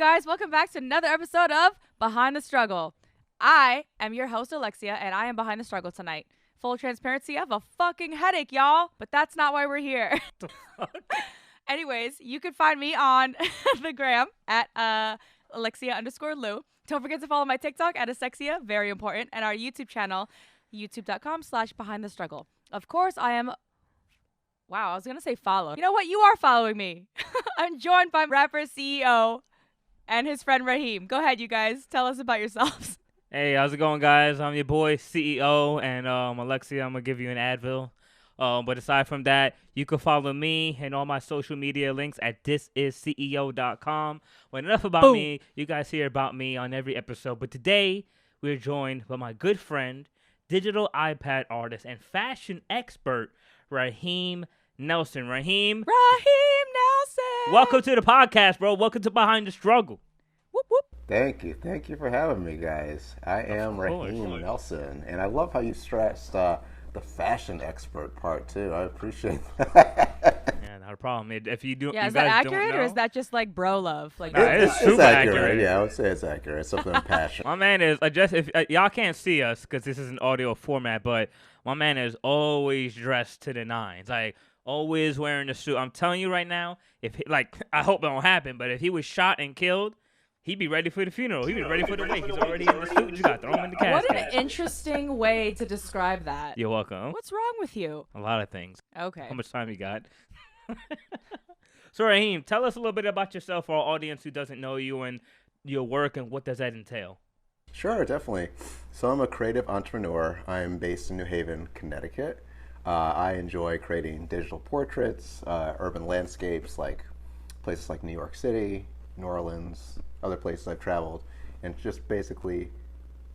guys? Welcome back to another episode of Behind the Struggle. I am your host, Alexia, and I am behind the struggle tonight. Full transparency, I have a fucking headache, y'all, but that's not why we're here. Anyways, you can find me on the gram at Alexia_Lou. Don't forget to follow my TikTok at Asexia, very important, and our YouTube channel, youtube.com/behindthestruggle. Of course, I am... Wow, I was going to say follow. You know what? You are following me. I'm joined by rapper CEO and his friend Raheem. Go ahead, you guys. Tell us about yourselves. Hey, how's it going, guys? I'm your boy, CEO, and Alexia, I'm going to give you an Advil. But aside from that, you can follow me and all my social media links at thisisceo.com. Well, enough about me. You guys hear about me on every episode. But today, we're joined by my good friend, digital iPad artist, and fashion expert, Raheem Nelson. Raheem Nelson! Welcome to the podcast, bro. Welcome to Behind the Struggle. Whoop, whoop. Thank you. Thank you for having me, guys. I am Raheem Nelson, and I love how you stressed the fashion expert part, too. I appreciate that. Yeah, not a problem. If you do, Yeah, you is that guys accurate, don't know, or is that just like bro love? Like, Nah, it's It's super accurate. accurate. Yeah, I would say it's accurate. It's something passionate. My man is just if y'all can't see us because this is an audio format, but my man is always dressed to the nines, like always wearing a suit. I'm telling you right now, I hope it don't happen, but if he was shot and killed, he'd be ready for the funeral. He'd be ready for the wake. He's already in the suit. You got to throw him in the casket. what an interesting way to describe that. You're welcome. What's wrong with you? A lot of things. Okay. How much time you got? So Raheem, tell us a little bit about yourself for our audience who doesn't know you and your work, and what does that entail? Sure, definitely. So I'm a creative entrepreneur. I'm based in New Haven, Connecticut. I enjoy creating digital portraits, urban landscapes, like places like New York City, New Orleans, other places I've traveled, and just basically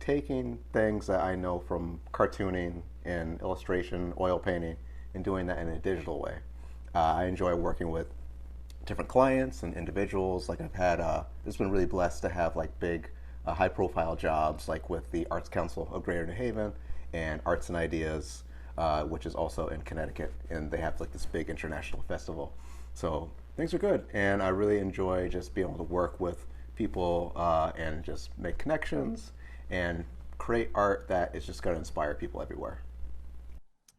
taking things that I know from cartooning and illustration, oil painting, and doing that in a digital way. I enjoy working with different clients and individuals. Like I've had, it's been really blessed to have like big, high-profile jobs, like with the Arts Council of Greater New Haven and Arts and Ideas, which is also in Connecticut, and they have like this big international festival. So things are good, and I really enjoy just being able to work with people and just make connections and create art that is just going to inspire people everywhere.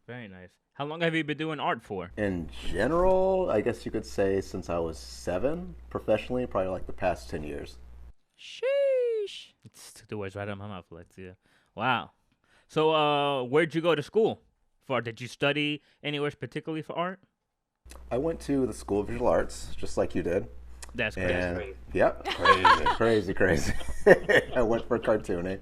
Very nice. How long have you been doing art for? In general, I guess you could say since I was 7, professionally, probably like the past 10 years. Sheesh. It's took the words right out of my mouth, Alexia. Wow. So, where'd you go to school for? Did you study anywhere particularly for art? I went to the School of Visual Arts, just like you did. That's crazy. And, yep, crazy. I went for cartooning,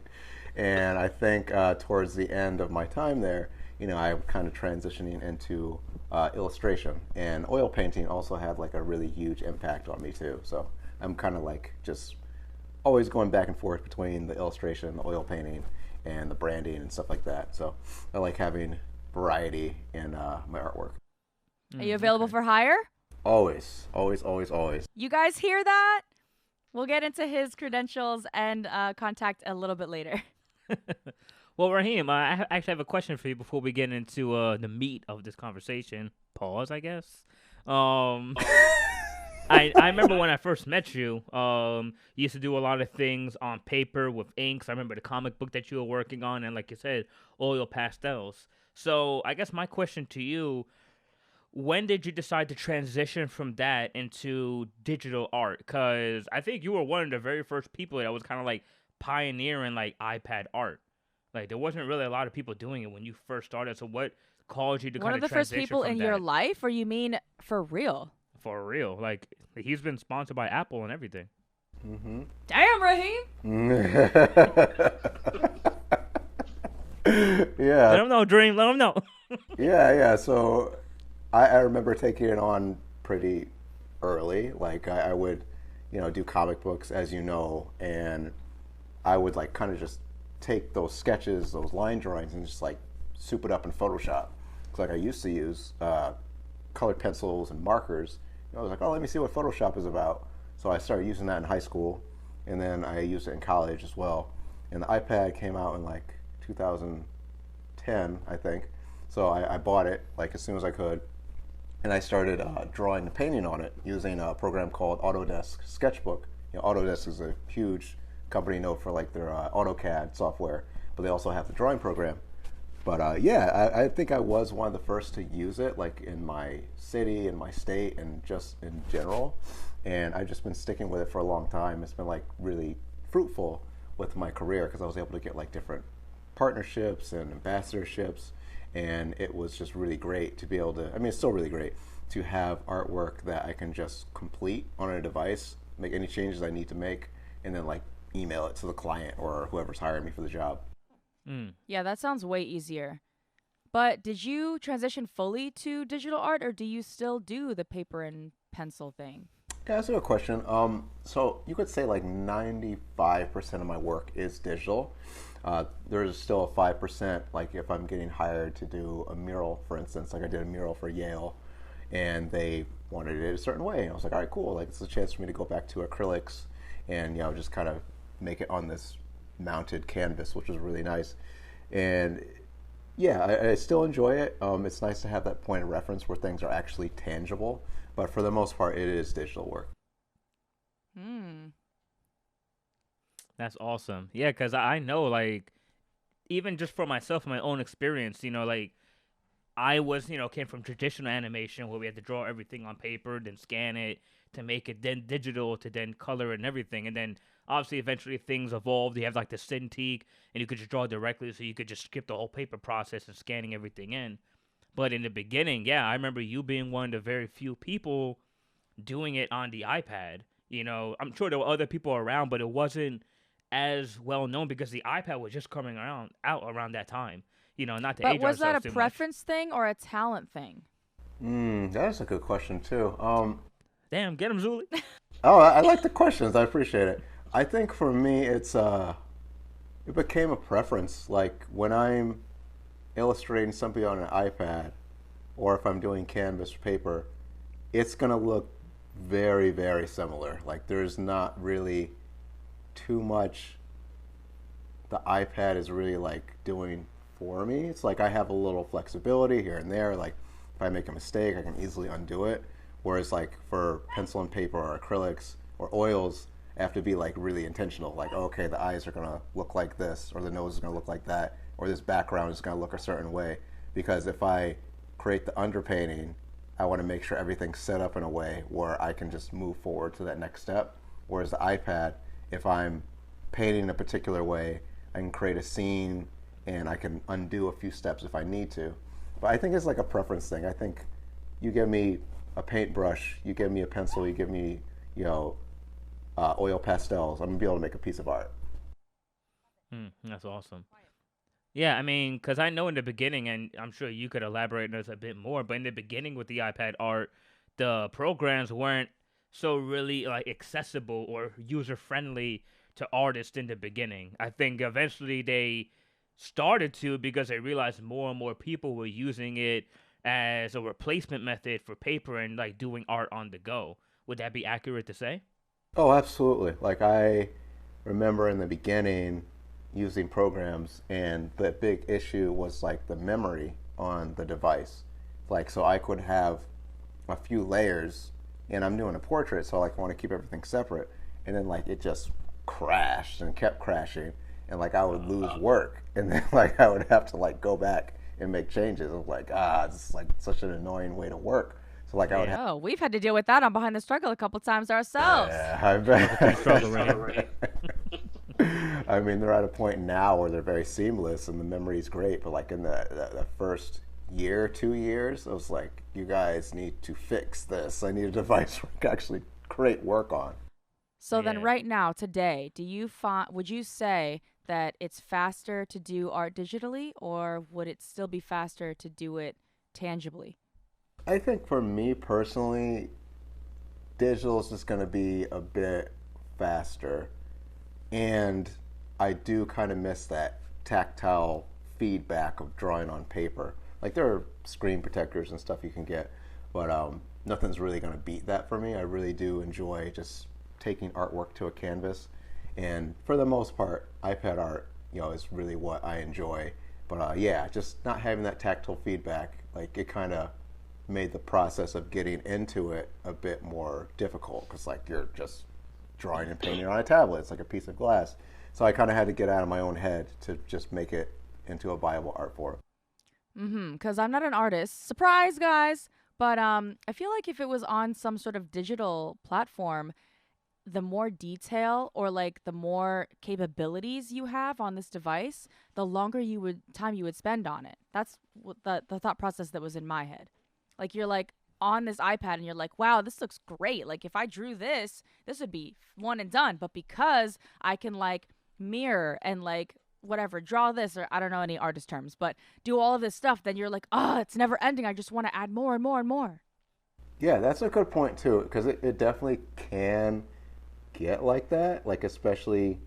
and I think towards the end of my time there, I'm kind of transitioning into illustration, and oil painting also had like a really huge impact on me too. So I'm kind of like just always going back and forth between the illustration, the oil painting, and the branding and stuff like that. So I like having variety in my artwork. Are you available for hire? Always. You guys hear that? We'll get into his credentials and contact a little bit later. Well, Raheem, I actually have a question for you before we get into the meat of this conversation. Pause, I guess. I remember when I first met you, you used to do a lot of things on paper with inks. I remember the comic book that you were working on, and like you said, oil pastels. So I guess my question to you, when did you decide to transition from that into digital art? Because I think you were one of the very first people that was kind of like pioneering like iPad art. Like there wasn't really a lot of people doing it when you first started. So what caused you to One kind of the first people in your life, or you mean for real? For real. Like he's been sponsored by Apple and everything. Mm-hmm. Damn, Raheem. Yeah. Let him know, Dream. Let him know. Yeah. So I remember taking it on pretty early. Like I would, do comic books, as you know, and I would like kind of just take those sketches, those line drawings, and just like soup it up in Photoshop. Because like I used to use colored pencils and markers. I was like, oh, let me see what Photoshop is about. So I started using that in high school, and then I used it in college as well. And the iPad came out in like 2010, I think. So I bought it like as soon as I could, and I started drawing and painting on it using a program called Autodesk Sketchbook Autodesk is a huge company known for like their AutoCAD software, but they also have the drawing program. But yeah, I think I was one of the first to use it, like in my city, in my state, and just in general. And I've just been sticking with it for a long time. It's been like really fruitful with my career because I was able to get like different partnerships and ambassadorships, and it was just really great to be able to. I mean, it's still really great to have artwork that I can just complete on a device, make any changes I need to make, and then like email it to the client or whoever's hiring me for the job. Yeah, that sounds way easier. But did you transition fully to digital art, or do you still do the paper and pencil thing? Yeah, that's a good question. So you could say like 95% of my work is digital. There's still a 5%, like if I'm getting hired to do a mural, for instance, like I did a mural for Yale, and they wanted it a certain way. And I was like, all right, cool. Like it's a chance for me to go back to acrylics and, just kind of make it on this mounted canvas, which was really nice. And yeah, I still enjoy it. It's nice to have that point of reference where things are actually tangible, but for the most part, it is digital work. That's awesome. Yeah, because I know, like, even just for myself, my own experience, like, I was, came from traditional animation where we had to draw everything on paper, then scan it to make it then digital to then color it and everything. And then obviously eventually things evolved. You have like the Cintiq and you could just draw directly, so you could just skip the whole paper process and scanning everything in. But in the beginning, yeah, I remember you being one of the very few people doing it on the iPad. I'm sure there were other people around, but it wasn't as well known because the iPad was just coming out around that time. Not to But age was that ourselves a too much. preference thing or a talent thing? That's a good question too. Damn, get him, Zuli. Oh, I like the questions. I appreciate it. I think for me, it became a preference. Like when I'm illustrating something on an iPad, or if I'm doing canvas or paper, it's gonna look very, very similar. Like there's not really too much the iPad is really like doing for me. It's like I have a little flexibility here and there. Like if I make a mistake, I can easily undo it. Whereas like for pencil and paper or acrylics or oils, I have to be like really intentional. Like, okay, the eyes are gonna look like this, or the nose is gonna look like that, or this background is gonna look a certain way. Because if I create the underpainting, I want to make sure everything's set up in a way where I can just move forward to that next step. Whereas the iPad, if I'm painting a particular way, I can create a scene and I can undo a few steps if I need to. But I think it's like a preference thing. I think you give me a paintbrush, you give me a pencil, you give me, oil pastels, I'm gonna be able to make a piece of art. That's awesome. Yeah, I mean, because I know in the beginning, and I'm sure you could elaborate on this a bit more, but in the beginning with the iPad art, the programs weren't so really like accessible or user friendly to artists in the beginning. I think eventually they started to because they realized more and more people were using it as a replacement method for paper and like doing art on the go. Would that be accurate to say? Oh, absolutely. Like I remember in the beginning using programs, and the big issue was like the memory on the device. Like so I could have a few layers and I'm doing a portrait, so like I want to keep everything separate, and then like it just crashed and kept crashing, and like I would lose work, and then like I would have to like go back and make changes. I was like, this is like such an annoying way to work. So like I would have. Oh, we've had to deal with that on Behind the Struggle a couple times ourselves. Yeah, I bet. Struggle, right? I mean, they're at a point now where they're very seamless and the memory is great, but like in the first year, 2 years, I was like, you guys need to fix this. I need a device where I can actually create work on. So then right now, today, would you say that it's faster to do art digitally, or would it still be faster to do it tangibly? I think for me personally, digital is just going to be a bit faster. And I do kind of miss that tactile feedback of drawing on paper. Like there are screen protectors and stuff you can get, but nothing's really going to beat that for me. I really do enjoy just taking artwork to a canvas. And for the most part, iPad art, is really what I enjoy. But yeah, just not having that tactile feedback, like it kind of made the process of getting into it a bit more difficult because like you're just drawing and painting on a tablet. It's like a piece of glass. So I kind of had to get out of my own head to just make it into a viable art form. Because I'm not an artist. Surprise, guys. But I feel like if it was on some sort of digital platform, the more detail or like the more capabilities you have on this device, the longer time you would spend on it. That's what the thought process that was in my head. Like you're like on this iPad and you're like, wow, this looks great. Like if I drew this, this would be one and done. But because I can like mirror and like whatever, draw this, or I don't know any artist terms, but do all of this stuff, then you're like, oh, it's never ending. I just want to add more and more and more. Yeah, that's a good point too, because it definitely can get like that, like especially,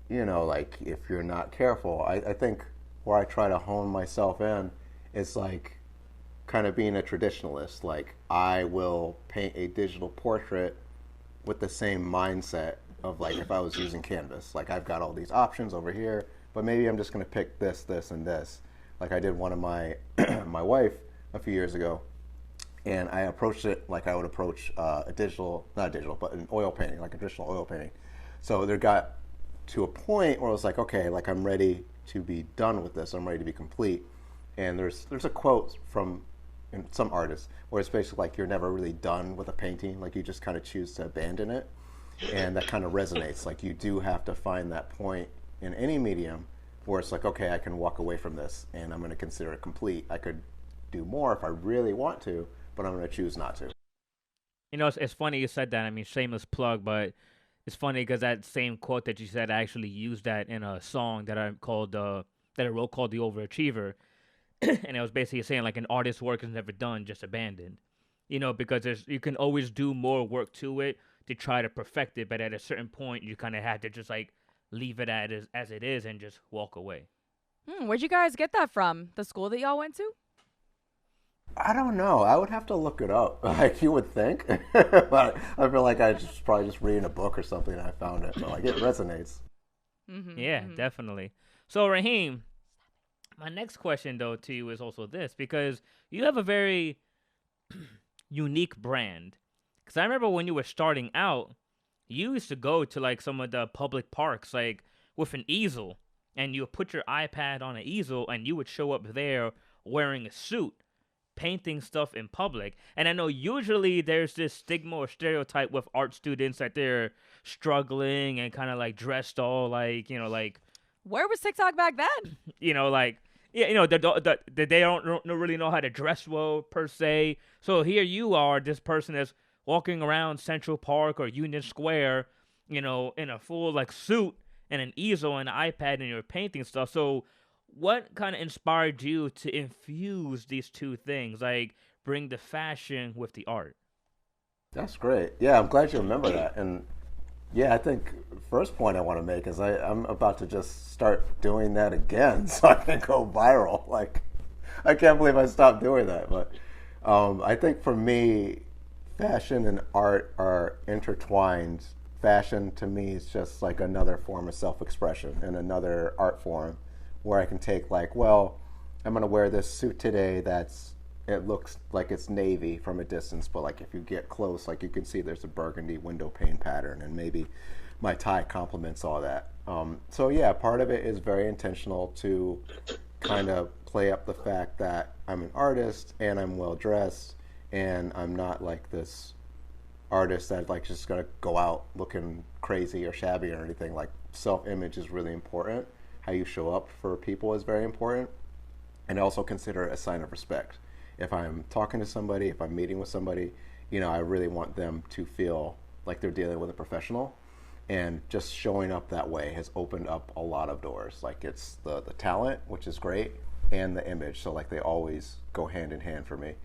like if you're not careful. I think where I try to hone myself in is like kind of being a traditionalist. Like I will paint a digital portrait with the same mindset of like if I was using canvas. Like I've got all these options over here, but maybe I'm just going to pick this, this, and this. Like I did one of my my wife a few years ago, and I approached it like I would approach a digital, not a digital, but an oil painting, like a traditional oil painting. So there got to a point where I was like, okay, like I'm ready to be done with this. I'm ready to be complete. And there's a quote from some artists where it's basically like you're never really done with a painting. Like you just kind of choose to abandon it. And that kind of resonates. Like you do have to find that point in any medium where it's like, okay, I can walk away from this and I'm going to consider it complete. I could do more if I really want to, but I'm going to choose not to. It's funny you said that. I mean, shameless plug, but it's funny because that same quote that you said, I actually used that in a song that I wrote called "The Overachiever," and it was basically saying like an artist's work is never done, just abandoned. Because you can always do more work to it to try to perfect it, but at a certain point, you kind of had to just like leave it as it is and just walk away. Where'd you guys get that from? The school that y'all went to? I don't know. I would have to look it up, like you would think. But I feel like I just probably just reading a book or something and I found it. But like it resonates. Yeah, definitely. So Raheem, my next question though to you is also this, because you have a very unique brand. Because I remember when you were starting out, you used to go to like some of the public parks like with an easel, and you would put your iPad on an easel, and you would show up there wearing a suit, painting stuff in public. And I know usually there's this stigma or stereotype with art students that they're struggling and kind of like dressed all like, like, where was TikTok back then? Like, yeah, they don't really know how to dress well per se. So here you are, this person that's walking around Central Park or Union Square, in a full like suit and an easel and an iPad, and you're painting stuff. So what kind of inspired you to infuse these two things, like bring the fashion with the art? That's great. Yeah, I'm glad you remember that. And yeah, I think first point I want to make is I'm about to just start doing that again so I can go viral. Like, I can't believe I stopped doing that. But I think for me, fashion and art are intertwined. Fashion to me is just like another form of self-expression and another art form where I can take like, well, I'm going to wear this suit today it looks like it's navy from a distance, but like if you get close, like you can see there's a burgundy window pane pattern, and maybe my tie complements all that. So yeah, part of it is very intentional to kind of play up the fact that I'm an artist and I'm well dressed, and I'm not like this artist that like just gonna go out looking crazy or shabby or anything. Like self-image is really important. How you show up for people is very important, and also consider it a sign of respect. If I'm talking to somebody, if I'm meeting with somebody, I really want them to feel like they're dealing with a professional. And just showing up that way has opened up a lot of doors. Like it's the talent, which is great, and the image. So like they always go hand in hand for me.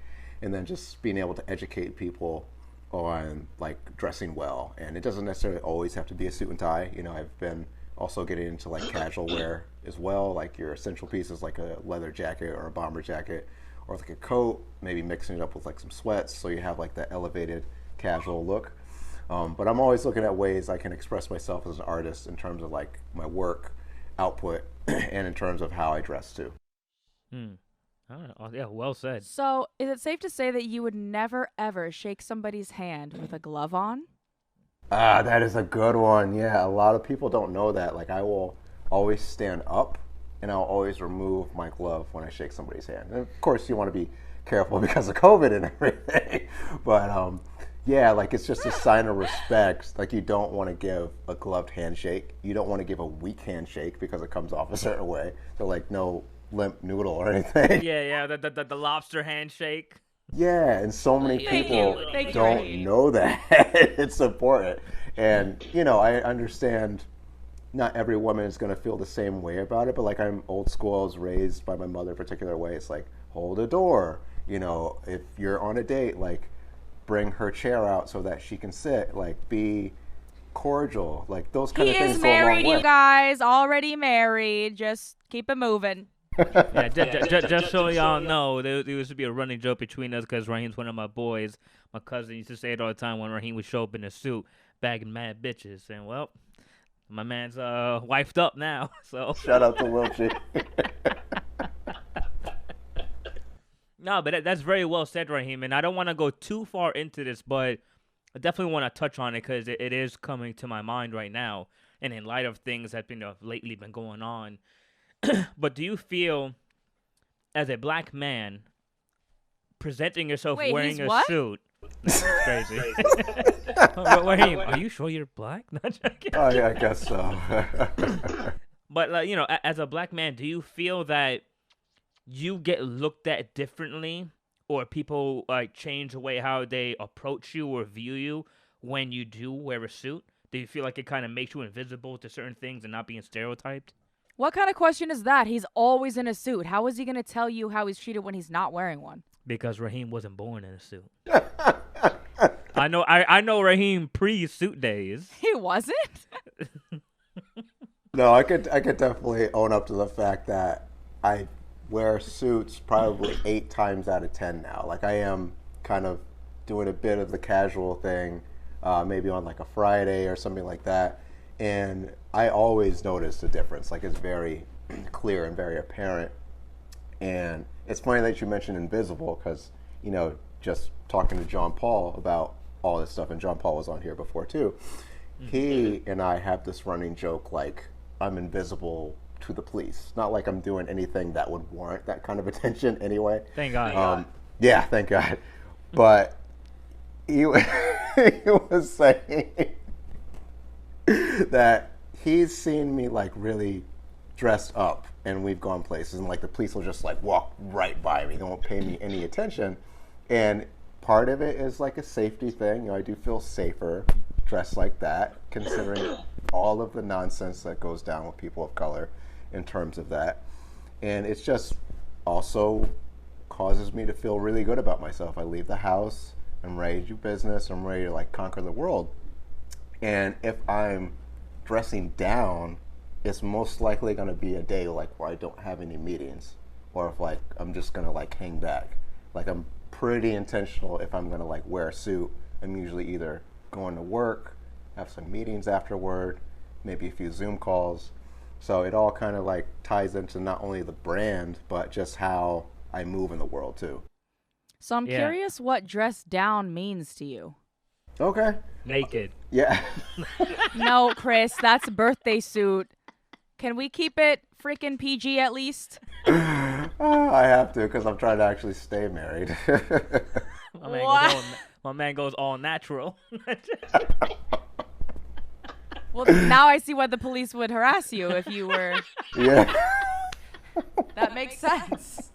And then just being able to educate people on like dressing well. And it doesn't necessarily always have to be a suit and tie. I've been also getting into like casual wear as well. Like your essential pieces like a leather jacket or a bomber jacket, or like a coat, maybe mixing it up with like some sweats so you have like that elevated casual look. But I'm always looking at ways I can express myself as an artist in terms of like my work output and in terms of how I dress too. Oh, yeah, well said. So is it safe to say that you would never ever shake somebody's hand with a glove on? Ah, that is a good one. Yeah, a lot of people don't know that. Like, I will always stand up, and I'll always remove my glove when I shake somebody's hand. And of course, you want to be careful because of COVID and everything. But yeah, like it's just a sign of respect. Like you don't want to give a gloved handshake. You don't want to give a weak handshake because it comes off a certain way. So like no limp noodle or anything. Yeah, the lobster handshake. Yeah, and so many people Thank you, don't Raheem. know that. It's important. And, I understand not every woman is going to feel the same way about it, but like I'm old school, I was raised by my mother a particular way. It's like, hold a door. If you're on a date, like bring her chair out so that she can sit, like be cordial, like those kind He of things is go a long married, way. you guys. Already married. Just keep it moving. Yeah, just so y'all know, there used to be a running joke between us because Raheem's one of my boys. My cousin used to say it all the time when Raheem would show up in a suit, bagging mad bitches. And, well, my man's wifed up now, so. Shout out to Wilchie. No, but that's very well said, Raheem. And I don't want to go too far into this, but I definitely want to touch on it because it is coming to my mind right now. And in light of things that lately been going on. But do you feel, as a black man, presenting yourself Wait, wearing he's a what? suit? That's crazy. Raheem, are you sure you're black? Not joking. Oh, yeah, I guess so. But as a black man, do you feel that you get looked at differently, or people like change the way how they approach you or view you when you do wear a suit? Do you feel like it kind of makes you invisible to certain things and not being stereotyped? What kind of question is that? He's always in a suit. How is he going to tell you how he's treated when he's not wearing one? Because Raheem wasn't born in a suit. I know Raheem pre-suit days. He wasn't? No, I could definitely own up to the fact that I wear suits probably 8 times out of 10 now. Like I am kind of doing a bit of the casual thing, maybe on like a Friday or something like that. And I always notice the difference. Like it's very clear and very apparent. And it's funny that you mentioned invisible because, just talking to John Paul about all this stuff, and John Paul was on here before too. He and I have this running joke like I'm invisible to the police. Not like I'm doing anything that would warrant that kind of attention anyway. Thank God. Yeah, thank God. But he was saying that he's seen me like really dressed up and we've gone places and like the police will just like walk right by me. They won't pay me any attention. And part of it is like a safety thing. I do feel safer dressed like that considering all of the nonsense that goes down with people of color in terms of that. And it's just also causes me to feel really good about myself. I leave the house, I'm ready to do business, I'm ready to like conquer the world. And if I'm dressing down, it's most likely going to be a day like where I don't have any meetings, or if like I'm just going to like hang back. Like I'm pretty intentional if I'm going to like wear a suit. I'm usually either going to work, have some meetings afterward, maybe a few Zoom calls. So it all kind of like ties into not only the brand, but just how I move in the world too. So I'm Yeah. curious what dress down means to you. Okay. Naked. Yeah. No, Chris, that's a birthday suit. Can we keep it freaking PG at least? I have to because I'm trying to actually stay married. My man goes all natural. Well, now I see why the police would harass you if you were. Yeah. That makes sense.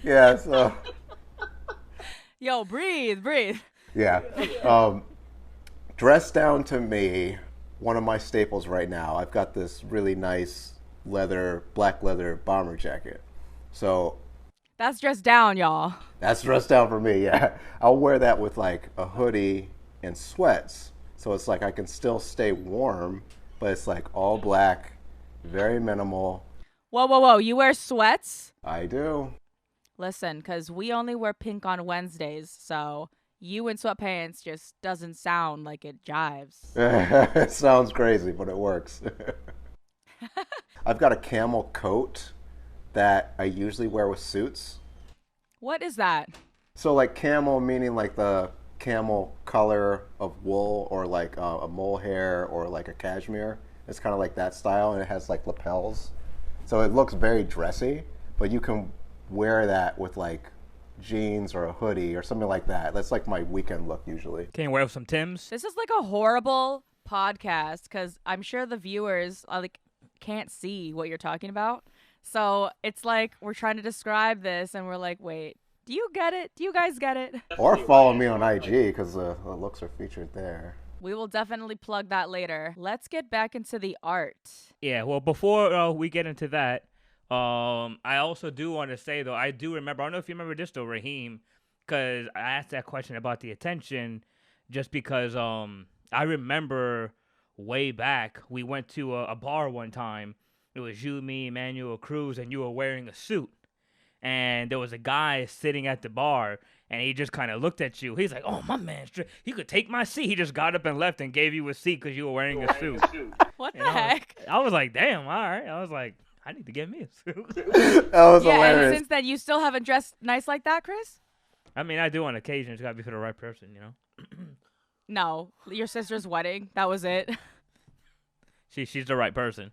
Yeah, so Yo, breathe. yeah. Dress down to me, one of my staples right now. I've got this really nice black leather bomber jacket. So That's dress down, y'all. that's dress down for me, yeah. I'll wear that with like a hoodie and sweats. So it's like I can still stay warm, but it's like all black, very minimal. Whoa. You wear sweats? I do. Listen, because we only wear pink on Wednesdays, so you in sweatpants just doesn't sound like it jives. It sounds crazy, but it works. I've got a camel coat that I usually wear with suits. What is that? So like camel meaning like the camel color of wool, or like a mohair, or like a cashmere. It's kind of like that style, and it has like lapels. So it looks very dressy, but you can wear that with like jeans or a hoodie or something like that. That's like my weekend look usually. Can you wear some Timbs? This is like a horrible podcast because I'm sure the viewers like can't see what you're talking about. So it's like we're trying to describe this and we're like, wait, do you get it? Do you guys get it? Or follow me on IG because the looks are featured there. We will definitely plug that later. Let's get back into the art. Yeah, well, before we get into that, I also do want to say, though, I do remember, I don't know if you remember this, though, Raheem, because I asked that question about the attention just because I remember way back, we went to a bar one time. It was you, me, Emmanuel, Cruz, and you were wearing a suit. And there was a guy sitting at the bar, and he just kind of looked at you. He's like, oh, my man, he could take my seat. He just got up and left and gave you a seat because you were wearing a suit. What the heck? I was like, damn, all right. I was like, I need to get me a suit. That was hilarious. And since then, you still haven't dressed nice like that, Chris? I mean, I do on occasion. It's got to be for the right person, you know? No. Your sister's wedding. That was it. She's the right person.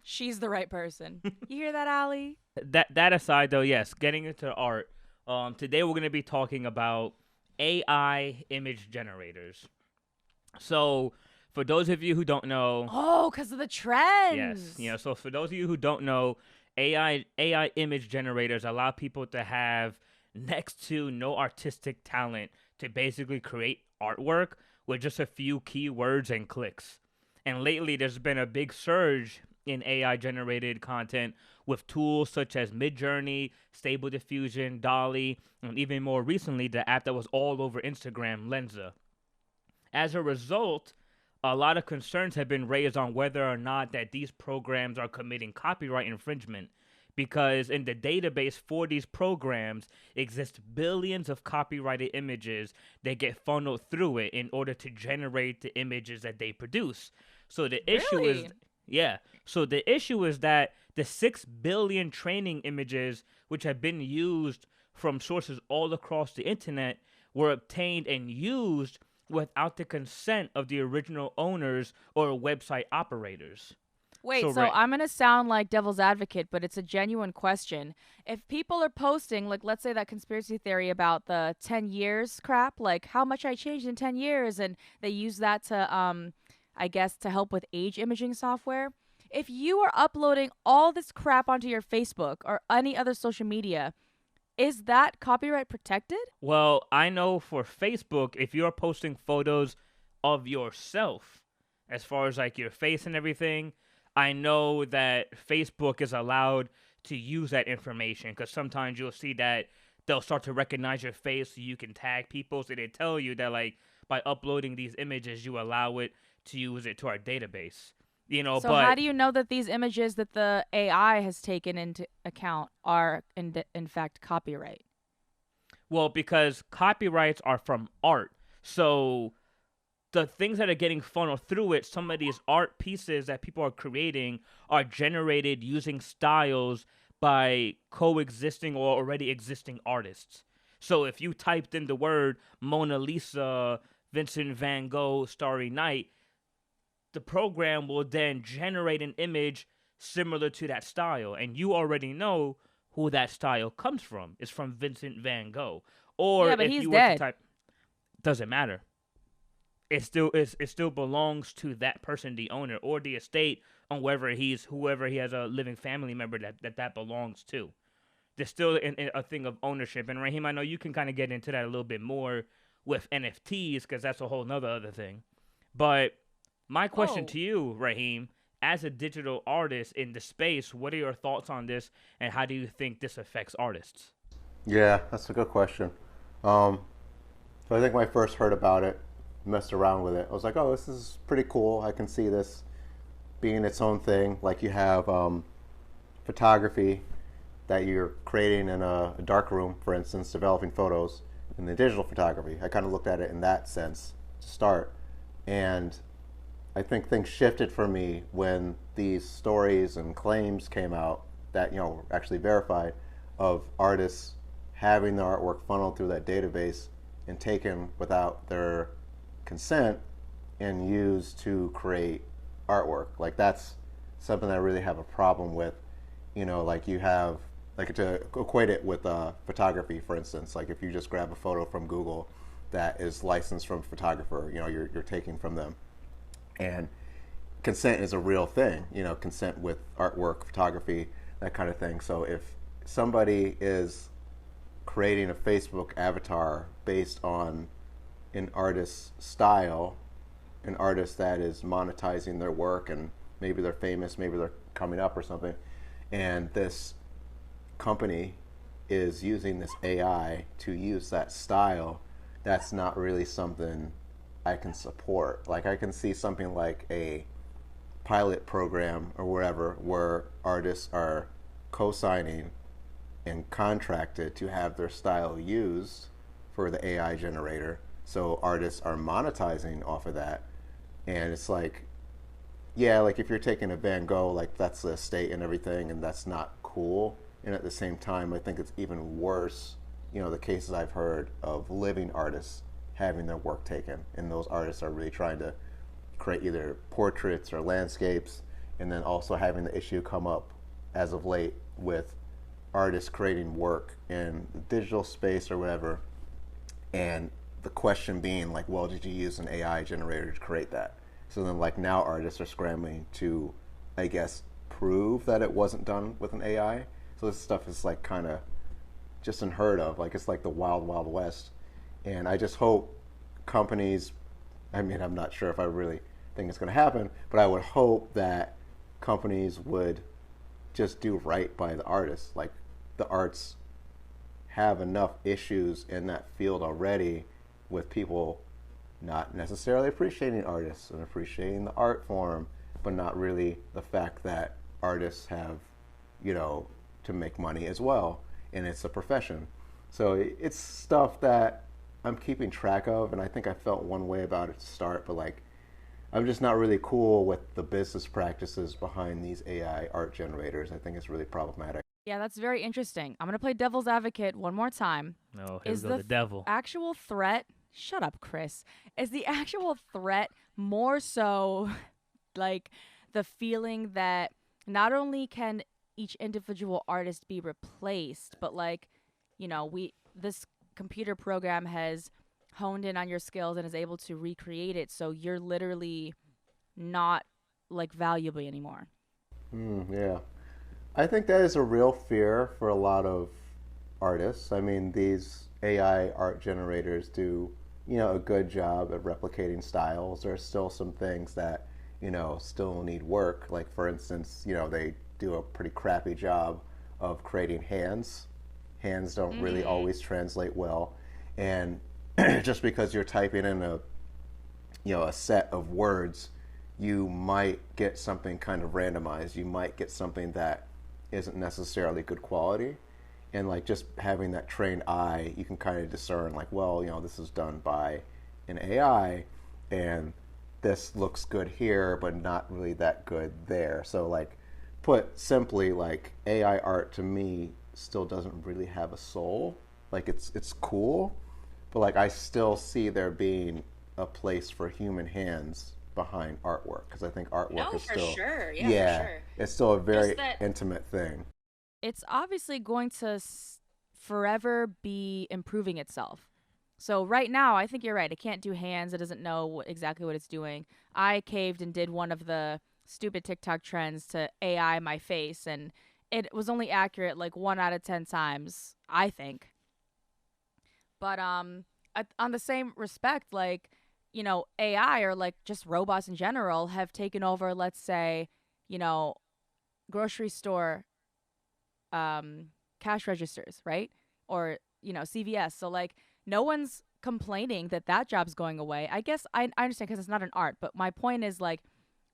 She's the right person. You hear that, Allie? That aside, though, yes, getting into art. Today we're going to be talking about AI image generators. So, for those of you who don't know, oh, because of the trends. yes, so for those of you who don't know, AI image generators allow people to have next to no artistic talent to basically create artwork with just a few keywords and clicks. And lately, there's been a big surge in AI-generated content with tools such as Midjourney, Stable Diffusion, Dolly, and even more recently, the app that was all over Instagram, Lensa. As a result, a lot of concerns have been raised on whether or not that these programs are committing copyright infringement, because in the database for these programs exist billions of copyrighted images that get funneled through it in order to generate the images that they produce. So the issue is, so the issue is that the 6 billion training images which have been used from sources all across the internet were obtained and used without the consent of the original owners or website operators. Wait, so I'm going to sound like devil's advocate, but it's a genuine question. If people are posting, like, let's say that conspiracy theory about the 10 years crap, like how much I changed in 10 years, and they use that to, I guess, to help with age imaging software. If you are uploading all this crap onto your Facebook or any other social media, is that copyright protected? Well, I know for Facebook, if you're posting photos of yourself, as far as like your face and everything, I know that Facebook is allowed to use that information because sometimes you'll see that they'll start to recognize your face so you can tag people. So they tell you that like by uploading these images, you allow it to use it to our database. You know, so how do you know that these images that the AI has taken into account are in fact copyright? Well, because copyrights are from art. So the things that are getting funneled through it, some of these art pieces that people are creating are generated using styles by coexisting or already existing artists. So if you typed in the word Mona Lisa, Vincent van Gogh, Starry Night, the program will then generate an image similar to that style. And you already know who that style comes from. It's from Vincent van Gogh. Or but if he's you dead. were to type, doesn't matter. It still belongs to that person, the owner, or the estate, on whoever he has a living family member that belongs to. There's still a thing of ownership. And Raheem, I know you can kind of get into that a little bit more with NFTs because that's a whole other thing. But my question to you, Raheem, as a digital artist in the space, what are your thoughts on this, and how do you think this affects artists? Yeah, that's a good question. So I think when I first heard about it, messed around with it, I was like, oh, this is pretty cool. I can see this being its own thing. Like you have photography that you're creating in a dark room, for instance, developing photos, and the digital photography. I kind of looked at it in that sense to start. And I think things shifted for me when these stories and claims came out that, were actually verified of artists having their artwork funneled through that database and taken without their consent and used to create artwork. Like that's something that I really have a problem with. Like you have like to equate it with photography, for instance. Like if you just grab a photo from Google that is licensed from a photographer, you're taking from them, and consent is a real thing. Consent with artwork, photography, that kind of thing. So if somebody is creating a Facebook avatar based on an artist's style, an artist that is monetizing their work, and maybe they're famous, maybe they're coming up or something, and this company is using this AI to use that style, that's not really something I can support. Like I can see something like a pilot program or wherever where artists are co-signing and contracted to have their style used for the AI generator. So artists are monetizing off of that. And it's like, yeah, like if you're taking a Van Gogh, like that's the estate and everything, and that's not cool. And at the same time, I think it's even worse, the cases I've heard of living artists having their work taken. And those artists are really trying to create either portraits or landscapes, and then also having the issue come up as of late with artists creating work in the digital space or whatever, and the question being like, well, did you use an AI generator to create that? So then like now artists are scrambling to, I guess, prove that it wasn't done with an AI. So this stuff is like kind of just unheard of. Like it's like the wild, wild west. And I just hope companies, I mean, I'm not sure if I really think it's going to happen, but I would hope that companies would just do right by the artists. Like the arts have enough issues in that field already with people not necessarily appreciating artists and appreciating the art form, but not really the fact that artists have, to make money as well. And it's a profession. So it's stuff that I'm keeping track of, and I think I felt one way about it to start, but like I'm just not really cool with the business practices behind these AI art generators. I think it's really problematic. Yeah, that's very interesting. I'm going to play devil's advocate one more time. No, here Is we go, the devil. actual threat, shut up, Chris. Is the actual threat more so like the feeling that not only can each individual artist be replaced, but like, this computer program has honed in on your skills and is able to recreate it, so you're literally not like valuable anymore. Yeah. I think that is a real fear for a lot of artists. I mean, these AI art generators do, a good job at replicating styles. There are still some things that, still need work. Like, for instance, they do a pretty crappy job of creating hands. Hands don't really always translate well. And just because you're typing in a set of words, you might get something kind of randomized. You might get something that isn't necessarily good quality. And like just having that trained eye, you can kind of discern like, well, this is done by an AI and this looks good here, but not really that good there. So like put simply, like AI art to me still doesn't really have a soul. Like it's cool, but like I still see there being a place for human hands behind artwork, because I think artwork is still sure. Yeah, for sure. it's still a very that intimate thing. It's obviously going to forever be improving itself. So right now, I think you're right. It can't do hands. It doesn't know exactly what it's doing. I caved and did one of the stupid TikTok trends to AI my face, and it was only accurate like 1 out of 10 times, I think. But on the same respect, like, AI or like just robots in general have taken over, let's say, you know, grocery store cash registers, right? Or, CVS. So like no one's complaining that that job's going away. I guess I understand because it's not an art, but my point is like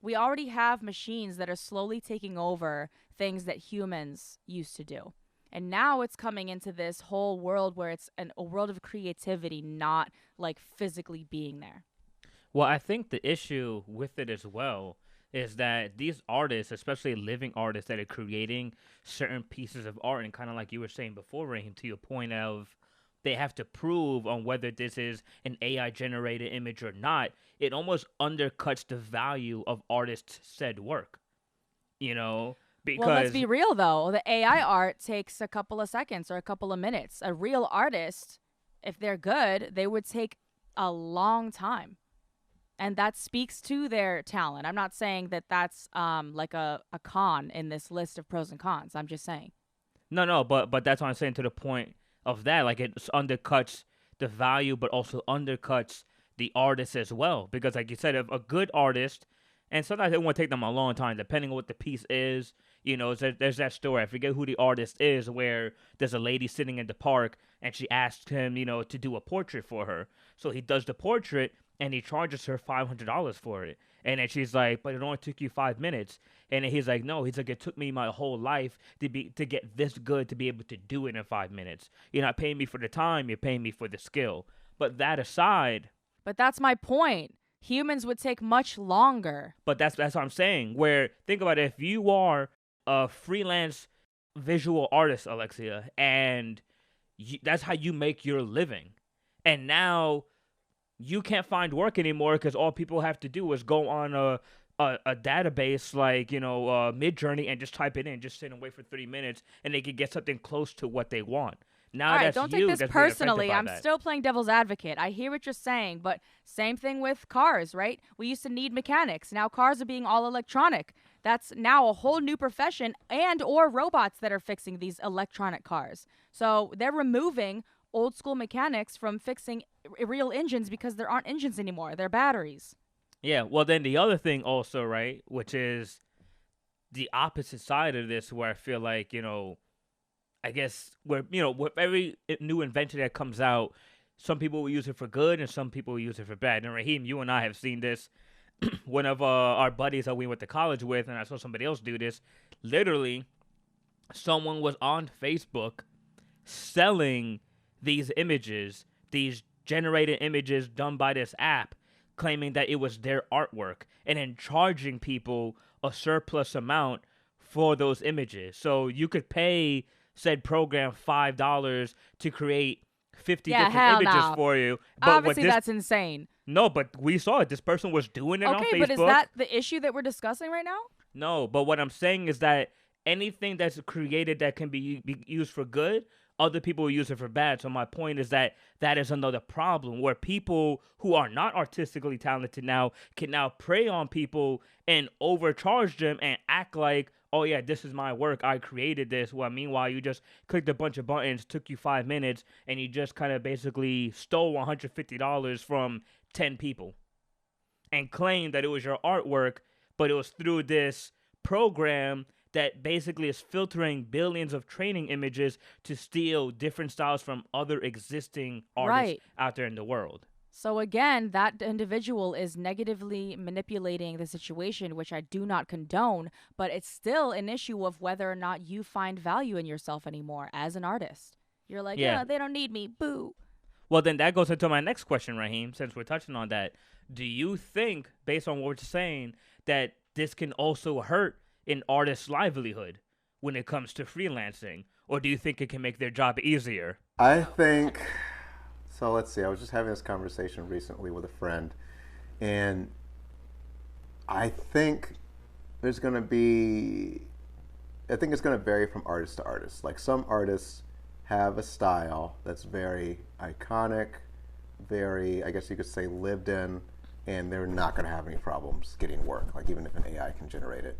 we already have machines that are slowly taking over things that humans used to do. And now it's coming into this whole world where it's a world of creativity, not like physically being there. Well, I think the issue with it as well is that these artists, especially living artists that are creating certain pieces of art, and kind of like you were saying before, Raheem, to your point of they have to prove on whether this is an AI generated image or not, it almost undercuts the value of artists' said work. You know, Well, let's because be real though. The AI art takes a couple of seconds or a couple of minutes. A real artist, if they're good, they would take a long time. And that speaks to their talent. I'm not saying that that's like a con in this list of pros and cons. I'm just saying. no, but that's what I'm saying to the point of that. Like it undercuts the value, but also undercuts the artist as well. Because like you said, if a good artist, and sometimes it won't take them a long time, depending on what the piece is. You know, there's that story. I forget who the artist is, where there's a lady sitting in the park, and she asks him, you know, to do a portrait for her. So he does the portrait, and he charges her $500 for it. And then she's like, "But it only took you 5 minutes." And then he's like, "No." He's like, "It took me my whole life to get this good to be able to do it in 5 minutes. You're not paying me for the time. You're paying me for the skill." But that aside, But that's my point. Humans would take much longer. but that's what I'm saying. Where think about it, if you are a freelance visual artist, Alexia, and that's how you make your living, and now you can't find work anymore because all people have to do is go on a database like, you know, Midjourney, and just type it in, just sit and wait for 3 minutes, and they can get something close to what they want. Now All right, that's don't you take this that's being affected personally. by I'm that. still playing devil's advocate. I hear what you're saying, but same thing with cars, right? We used to need mechanics. Now cars are being all electronic. That's now a whole new profession, and or robots that are fixing these electronic cars. So they're removing old school mechanics from fixing real engines because there aren't engines anymore. They're batteries. Yeah, well then the other thing also, right, which is the opposite side of this, where I feel like, you know, I guess where, you know, with every new invention that comes out, some people will use it for good and some people will use it for bad. And Raheem, you and I have seen this. One of our buddies that we went to college with, and I saw somebody else do this. Literally, someone was on Facebook selling these images, these generated images done by this app, claiming that it was their artwork, and then charging people a surplus amount for those images. So you could pay said program $5 to create 50 Yeah, different hell images no. for you. But what Obviously, this that's insane. no, but we saw it. This person was doing it on Okay, Facebook. but is that the issue that we're discussing right now? No, but what I'm saying is that anything that's created that can be used for good, other people will use it for bad. So my point is that that is another problem where people who are not artistically talented now can now prey on people and overcharge them and act like, "Oh yeah, this is my work. I created this." Well, meanwhile, you just clicked a bunch of buttons, took you 5 minutes, and you just kind of basically stole $150 from 10 people and claimed that it was your artwork, but it was through this program that basically is filtering billions of training images to steal different styles from other existing artists Right. out there in the world. So again, that individual is negatively manipulating the situation, which I do not condone, but it's still an issue of whether or not you find value in yourself anymore as an artist. You're like, Yeah. yeah, they don't need me. Boo. Well, then that goes into my next question, Raheem, since we're touching on that. Do you think, based on what we're saying, that this can also hurt an artist's livelihood when it comes to freelancing? Or do you think it can make their job easier? I think so. Let's see. I was just having this conversation recently with a friend, and I think there's going to be. I think it's going to vary from artist to artist. Like some artists have a style that's very iconic, very, I guess you could say, lived in, and they're not going to have any problems getting work. Like even if an AI can generate it.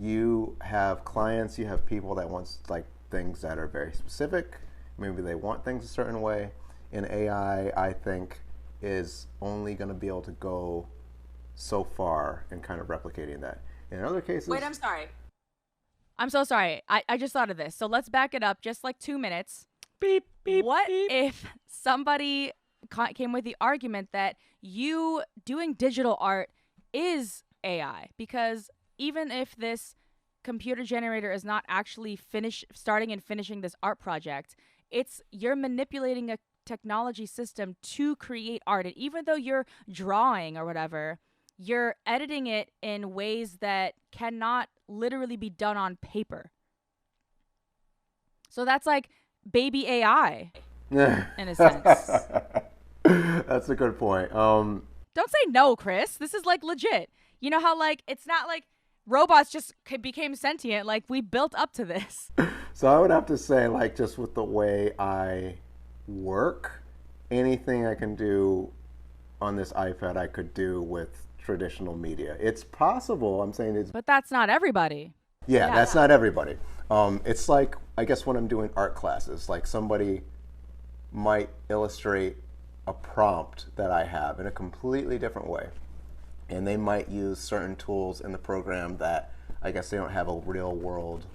You have clients. You have people that want like things that are very specific. Maybe they want things a certain way. And AI, I think, is only going to be able to go so far in kind of replicating that. In other cases... Wait, I'm sorry. I'm so sorry. I just thought of this. So let's back it up just like 2 minutes. Beep, beep, What beep. if somebody came with the argument that you doing digital art is AI? Because even if this computer generator is not actually starting and finishing this art project, you're manipulating a technology system to create art. And even though you're drawing or whatever, you're editing it in ways that cannot literally be done on paper. So that's like baby AI. in a sense. That's a good point. Don't say no, Chris. This is like legit. You know how like it's not like robots just became sentient. Like we built up to this. So I would have to say, like, just with the way I work, anything I can do on this iPad, I could do with traditional media. It's possible. I'm saying it's. But that's not everybody. Yeah, that's not everybody. It's like, I guess when I'm doing art classes, like somebody might illustrate a prompt that I have in a completely different way. And they might use certain tools in the program that I guess they don't have a real world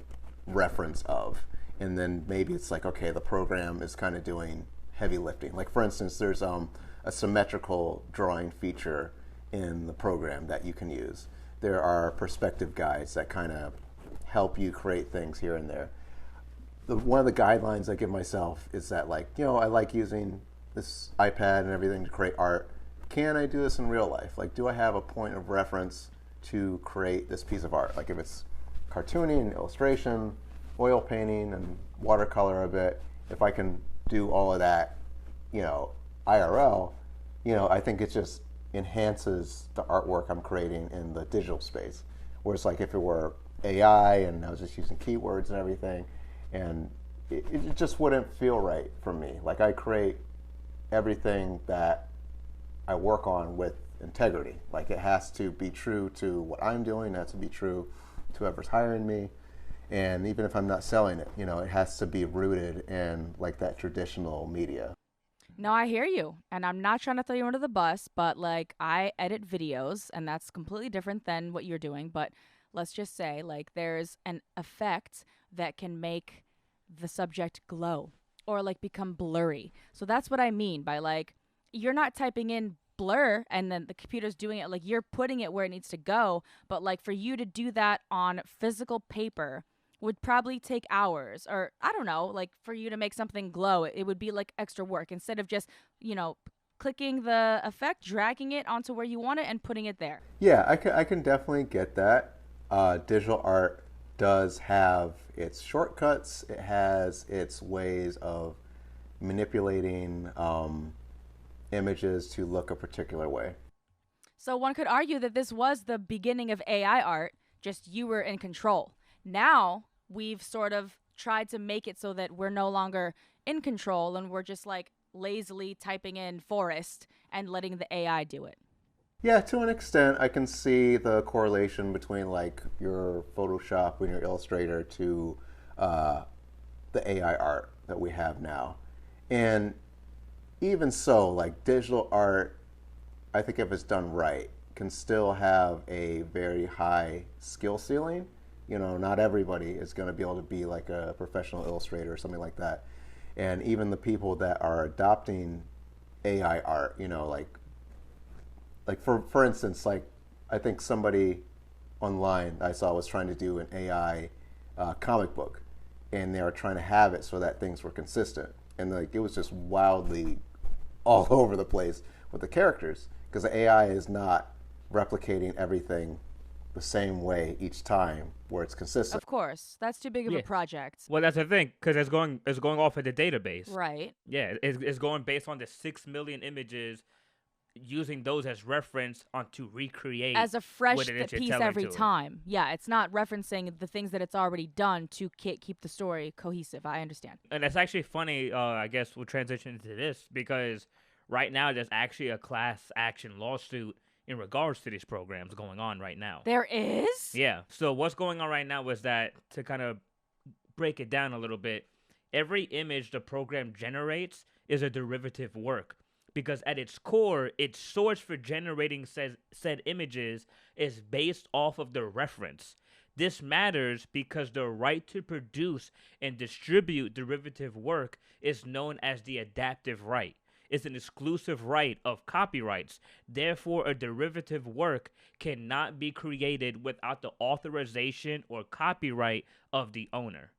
reference of. And then maybe it's like, okay, the program is kind of doing heavy lifting. Like for instance, there's a symmetrical drawing feature in the program that you can use. There are perspective guides that kind of help you create things here and there. One of the guidelines I give myself is that, like, you know, I like using this iPad and everything to create art. Can I do this in real life? Like, do I have a point of reference to create this piece of art? Like if it's cartooning, illustration, oil painting, and watercolor a bit, if I can do all of that, you know, IRL, you know, I think it just enhances the artwork I'm creating in the digital space. Whereas like if it were AI and I was just using keywords and everything, and it just wouldn't feel right for me. Like I create everything that I work on with integrity. Like it has to be true to what I'm doing, it has to be true to whoever's hiring me. And even if I'm not selling it, you know, it has to be rooted in like that traditional media. No, I hear you. And I'm not trying to throw you under the bus, but like I edit videos and that's completely different than what you're doing. But let's just say like there's an effect that can make the subject glow or like become blurry. So that's what I mean by like you're not typing in blur and then the computer's doing it. Like you're putting it where it needs to go. But like for you to do that on physical paper would probably take hours, or I don't know, like for you to make something glow, it would be like extra work instead of just, you know, clicking the effect, dragging it onto where you want it and putting it there. Yeah, I can definitely get that. Digital art does have its shortcuts. It has its ways of manipulating images to look a particular way. So one could argue that this was the beginning of AI art, just you were in control. Now we've sort of tried to make it so that we're no longer in control and we're just like lazily typing in forest and letting the AI do it. Yeah, to an extent, I can see the correlation between like your Photoshop and your Illustrator to the AI art that we have now. And even so, like digital art, I think if it's done right, can still have a very high skill ceiling. You know, not everybody is going to be able to be like a professional illustrator or something like that. And even the people that are adopting AI art, you know, like for instance, like I think somebody online I saw was trying to do an AI comic book, and they were trying to have it so that things were consistent, and like it was just wildly all over the place with the characters because the AI is not replicating everything the same way each time where it's consistent. Of course, that's too big of a project. Well, that's the thing, because it's going off of the database. Right. Yeah, it's going based on the 6 million images, using those as reference on to recreate as a fresh what it is you're piece telling every to it. time. Yeah, it's not referencing the things that it's already done to keep the story cohesive. I understand. And it's actually funny, I guess we'll transition into this, because right now there's actually a class action lawsuit in regards to these programs going on right now. There is? Yeah. So what's going on right now is that, to kind of break it down a little bit, every image the program generates is a derivative work, because at its core, its source for generating said images is based off of the reference. This matters because the right to produce and distribute derivative work is known as the adaptive right. It's an exclusive right of copyrights. Therefore, a derivative work cannot be created without the authorization or copyright of the owner.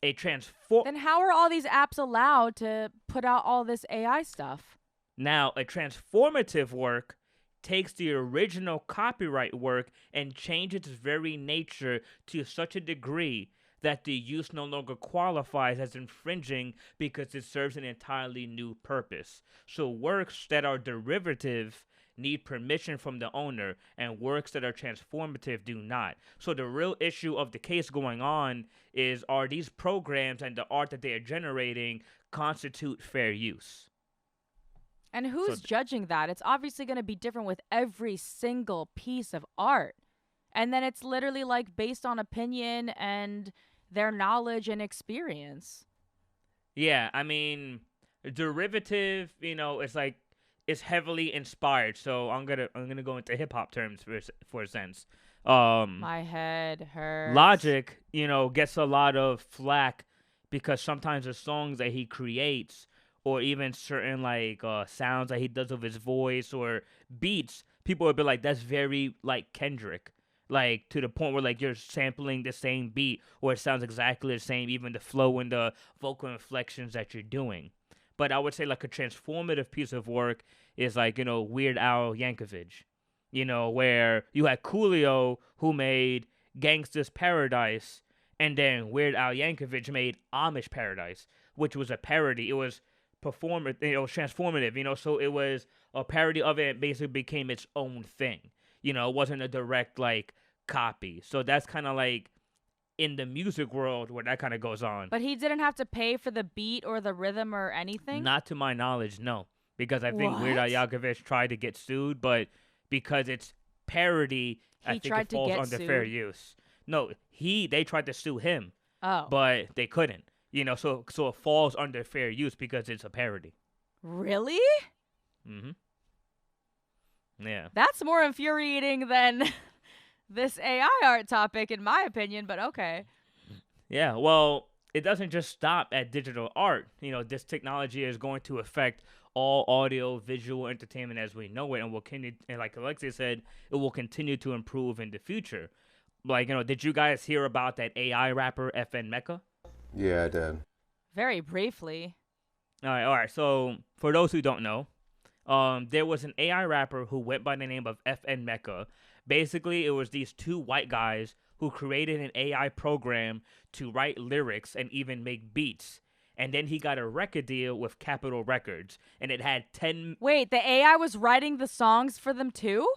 Then how are all these apps allowed to put out all this AI stuff? Now, a transformative work takes the original copyright work and changes its very nature to such a degree that the use no longer qualifies as infringing because it serves an entirely new purpose. So works that are derivative need permission from the owner, and works that are transformative do not. So the real issue of the case going on is, are these programs and the art that they are generating constitute fair use? And who's judging that? It's obviously going to be different with every single piece of art. And then it's literally like based on opinion and their knowledge and experience. Yeah, I mean, derivative, it's like it's heavily inspired. So I'm gonna go into hip hop terms for a sense. My head hurts. Logic, gets a lot of flack because sometimes the songs that he creates, or even certain like sounds that he does with his voice or beats, people would be like, that's very like Kendrick. Like to the point where like you're sampling the same beat or it sounds exactly the same, even the flow and the vocal inflections that you're doing. But I would say like a transformative piece of work is like, Weird Al Yankovic, where you had Coolio who made Gangsta's Paradise, and then Weird Al Yankovic made Amish Paradise, which was a parody. It was transformative, so it was a parody of it. It basically became its own thing. It wasn't a direct like copy. So that's kind of like in the music world where that kind of goes on. But he didn't have to pay for the beat or the rhythm or anything? Not to my knowledge, no. Because I think Weird Al Yankovic tried to get sued, but because it's parody, I think it falls under fair use. No, they tried to sue him. Oh. But they couldn't. So it falls under fair use because it's a parody. Really? Mm-hmm. Yeah. That's more infuriating than this AI art topic, in my opinion, but okay. Yeah, well, it doesn't just stop at digital art. This technology is going to affect all audio, visual entertainment as we know it, and will continue, and like Alexia said, it will continue to improve in the future. Like, did you guys hear about that AI rapper, FN Mecca? Yeah, I did. Very briefly. All right. So, for those who don't know, there was an AI rapper who went by the name of FN Mecca. Basically, it was these two white guys who created an AI program to write lyrics and even make beats. And then he got a record deal with Capitol Records, and it had 10... Wait, the AI was writing the songs for them too?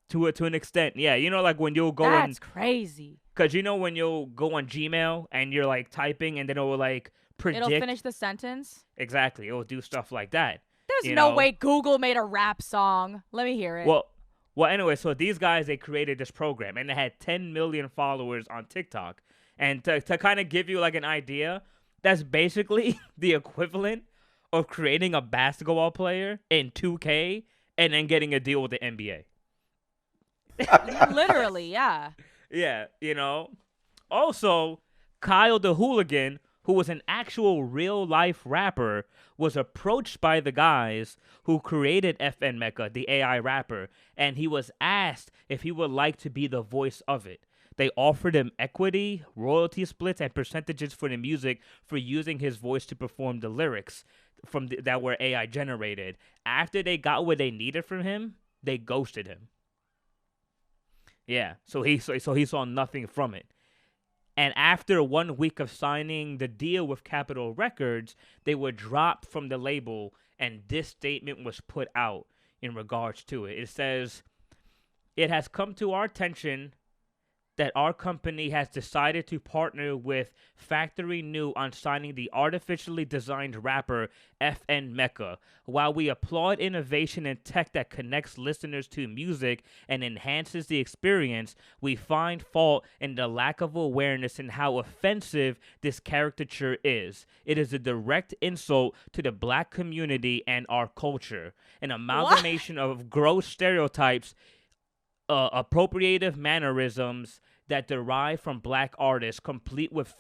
To an extent, yeah. Like when you'll go That's crazy. Because when you'll go on Gmail and you're like typing and then it will like predict... It'll finish the sentence? Exactly. It will do stuff like that. There's no way Google made a rap song. Let me hear it. Well, anyway, so these guys, they created this program, and they had 10 million followers on TikTok. And to kind of give you like an idea, that's basically the equivalent of creating a basketball player in 2K and then getting a deal with the NBA. Literally, yeah. Yeah, Also, Kyle the Hooligan, who was an actual real-life rapper, was approached by the guys who created FN Mecca, the AI rapper, and he was asked if he would like to be the voice of it. They offered him equity, royalty splits, and percentages for the music for using his voice to perform the lyrics that were AI generated. After they got what they needed from him, they ghosted him. Yeah, so he saw nothing from it. And after 1 week of signing the deal with Capitol Records, they were dropped from the label, and this statement was put out in regards to it. It says, "It has come to our attention that our company has decided to partner with Factory New on signing the artificially designed rapper FN Mecca. While we applaud innovation in tech that connects listeners to music and enhances the experience, we find fault in the lack of awareness in how offensive this caricature is. It is a direct insult to the black community and our culture. An amalgamation of gross stereotypes, appropriative mannerisms that derive from black artists, complete with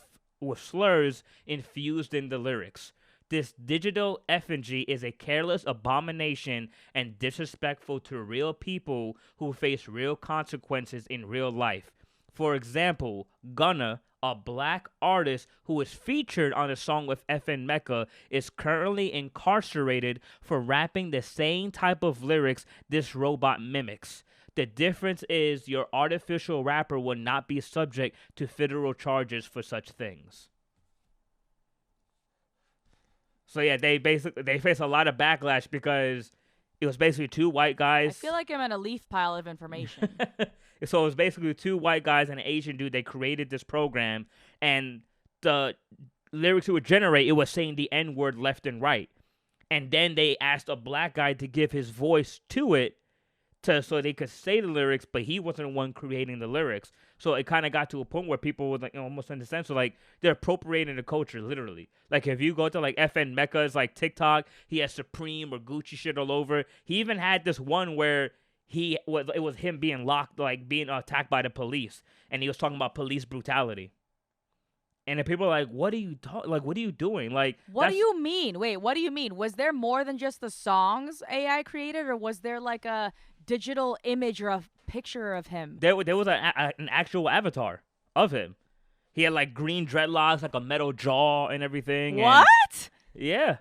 slurs infused in the lyrics. This digital effigy is a careless abomination and disrespectful to real people who face real consequences in real life. For example, Gunna, a black artist who is featured on a song with FN Mecca, is currently incarcerated for rapping the same type of lyrics this robot mimics. The difference is your artificial rapper will not be subject to federal charges for such things. So yeah, they face a lot of backlash because it was basically two white guys. I feel like I'm in a leaf pile of information. So it was basically two white guys and an Asian dude. They created this program, and the lyrics it would generate, it was saying the N-word left and right. And then they asked a black guy to give his voice to it so they could say the lyrics, but he wasn't the one creating the lyrics. So it kind of got to a point where people would like almost understand. So like they're appropriating the culture literally. Like if you go to like FN Mecca's like TikTok, he has Supreme or Gucci shit all over. He even had this one where it was him being locked, like being attacked by the police, and he was talking about police brutality. And the people are like, "What are you what are you doing? Like, what do you mean? Wait, what do you mean? Was there more than just the songs AI created, or was there like a digital image or a picture of him? There was an actual avatar of him. He had like green dreadlocks, like a metal jaw, and everything. What? And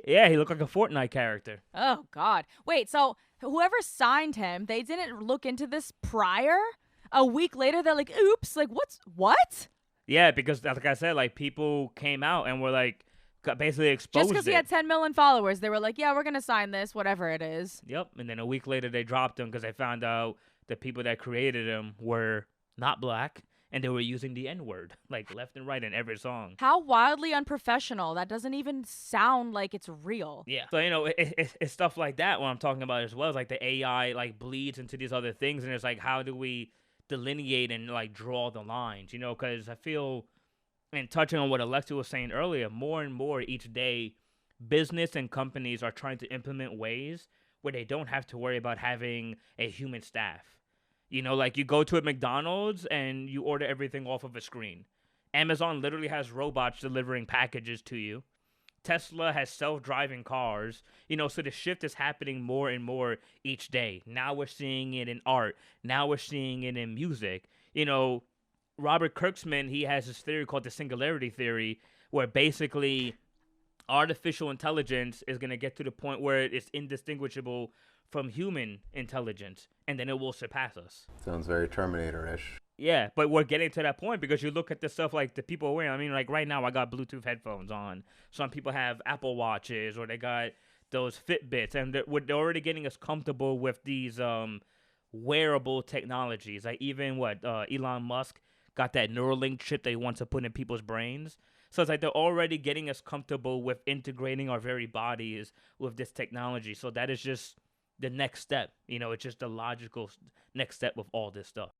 yeah, he looked like a Fortnite character. Oh God! Wait, so whoever signed him, they didn't look into this prior? A week later, they're like, "Oops! Like, what?" Yeah, because like I said, like people came out and were like basically exposed. Just because he had 10 million followers, they were like, "Yeah, we're gonna sign this, whatever it is." Yep, and then a week later they dropped him because they found out the people that created him were not black and they were using the N-word like left and right in every song. How wildly unprofessional! That doesn't even sound like it's real. Yeah, so it's stuff like that what I'm talking about as well. It's like the AI like bleeds into these other things, and it's like how do we delineate and like draw the lines, because I feel, and touching on what Alexa was saying earlier, more and more each day business and companies are trying to implement ways where they don't have to worry about having a human staff. Like you go to a McDonald's and you order everything off of a screen. Amazon literally has robots delivering packages to you. Tesla has self-driving cars, so the shift is happening more and more each day. Now we're seeing it in art. Now we're seeing it in music. Robert Kurtzman, he has this theory called the singularity theory, where basically artificial intelligence is going to get to the point where it's indistinguishable from human intelligence, and then it will surpass us. Sounds very Terminator-ish. Yeah, but we're getting to that point because you look at the stuff like the people wearing. I mean, like right now I got Bluetooth headphones on. Some people have Apple Watches or they got those Fitbits, and they're already getting us comfortable with these wearable technologies. Like even Elon Musk got that Neuralink chip they want to put in people's brains. So it's like they're already getting us comfortable with integrating our very bodies with this technology. So that is just the next step. It's just the logical next step with all this stuff.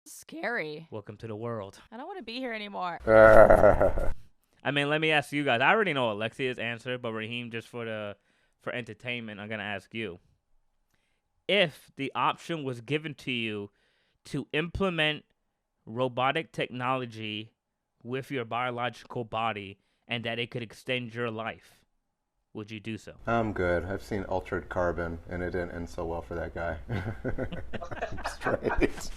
Scary. Welcome to the world. I don't want to be here anymore. I mean, let me ask you guys. I already know Alexia's answer, but Raheem, just for entertainment, I'm gonna ask you. If the option was given to you to implement robotic technology with your biological body and that it could extend your life, would you do so? I'm good. I've seen Altered Carbon, and it didn't end so well for that guy. Straight.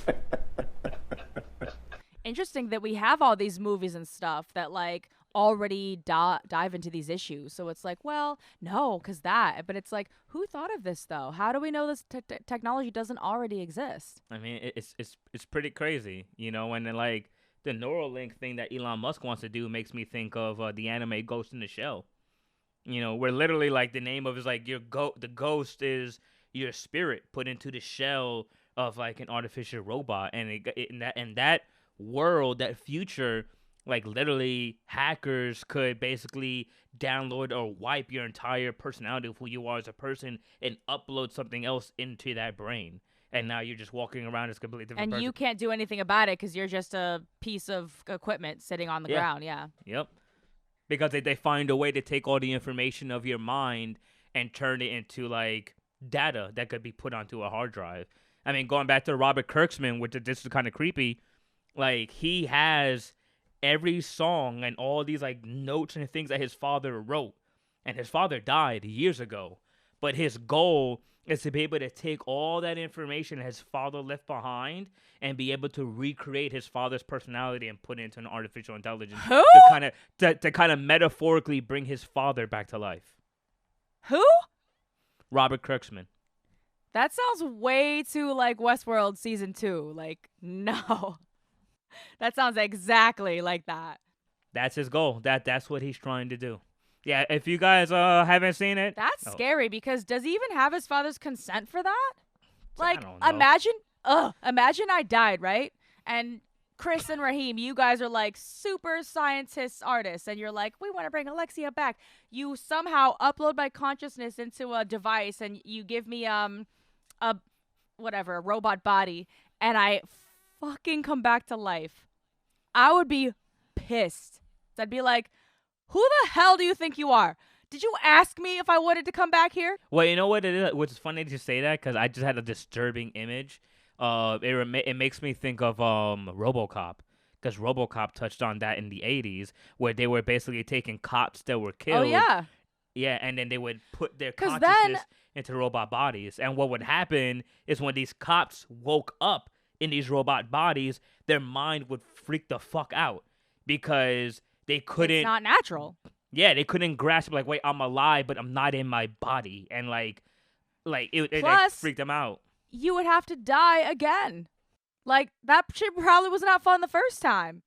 Interesting that we have all these movies and stuff that like already dive into these issues. So it's like, well, no, because that. But it's like, who thought of this though? How do we know this technology doesn't already exist? I mean, it's pretty crazy, and then like the Neuralink thing that Elon Musk wants to do makes me think of the anime Ghost in the Shell. Where literally like the name of is like the ghost is your spirit put into the shell of like an artificial robot, and in that world, that future, like literally hackers could basically download or wipe your entire personality of who you are as a person and upload something else into that brain. And now you're just walking around as a completely different person. And you can't do anything about it because you're just a piece of equipment sitting on the ground. Yeah. Yep. Because they find a way to take all the information of your mind and turn it into like data that could be put onto a hard drive. I mean, going back to Robert Kurtzman, which this is kind of creepy. Like he has every song and all these like notes and things that his father wrote, and his father died years ago. But his goal is to be able to take all that information his father left behind and be able to recreate his father's personality and put it into an artificial intelligence Who? to kind of metaphorically bring his father back to life. Who? Robert Kirkman. That sounds way too like Westworld season 2. Like, no. That sounds exactly like that. That's his goal. That's what he's trying to do. Yeah, if you guys haven't seen it, That's scary because does he even have his father's consent for that? Like, don't know. imagine I died, right? And Chris and Raheem, you guys are like super scientists, artists, and you're like, we want to bring Alexia back. You somehow upload my consciousness into a device, and you give me a robot body, and I fucking come back to life. I would be pissed. I'd be like, who the hell do you think you are? Did you ask me if I wanted to come back here? Well, you know what it is? Which is funny that you say that because I just had a disturbing image. It makes me think of RoboCop, because RoboCop touched on that in the 80s, where they were basically taking cops that were killed. Oh, yeah. Yeah, and then they would put their 'Cause consciousness into robot bodies. And what would happen is when these cops woke up in these robot bodies, their mind would freak the fuck out because they couldn't. It's not natural. Yeah, they couldn't grasp, like, wait, I'm alive, but I'm not in my body. And, it freaked them out. You would have to die again. Like, that shit probably was not fun the first time.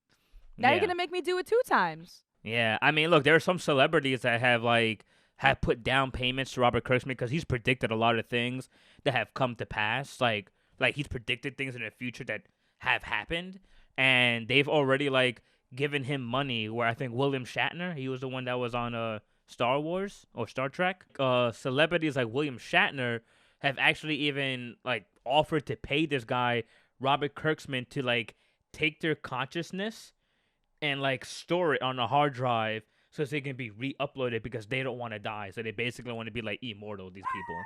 Now you're going to make me do it 2 times. Yeah, I mean, look, there are some celebrities that have put down payments to Robert Kirkman because he's predicted a lot of things that have come to pass. Like he's predicted things in the future that have happened, and they've already, given him money, where I think William Shatner, he was the one that was on Star Wars or Star Trek. Celebrities like William Shatner have actually even offered to pay this guy Robert Kirkman to take their consciousness and store it on a hard drive so they can be re-uploaded because they don't want to die. So they basically want to be immortal, these people.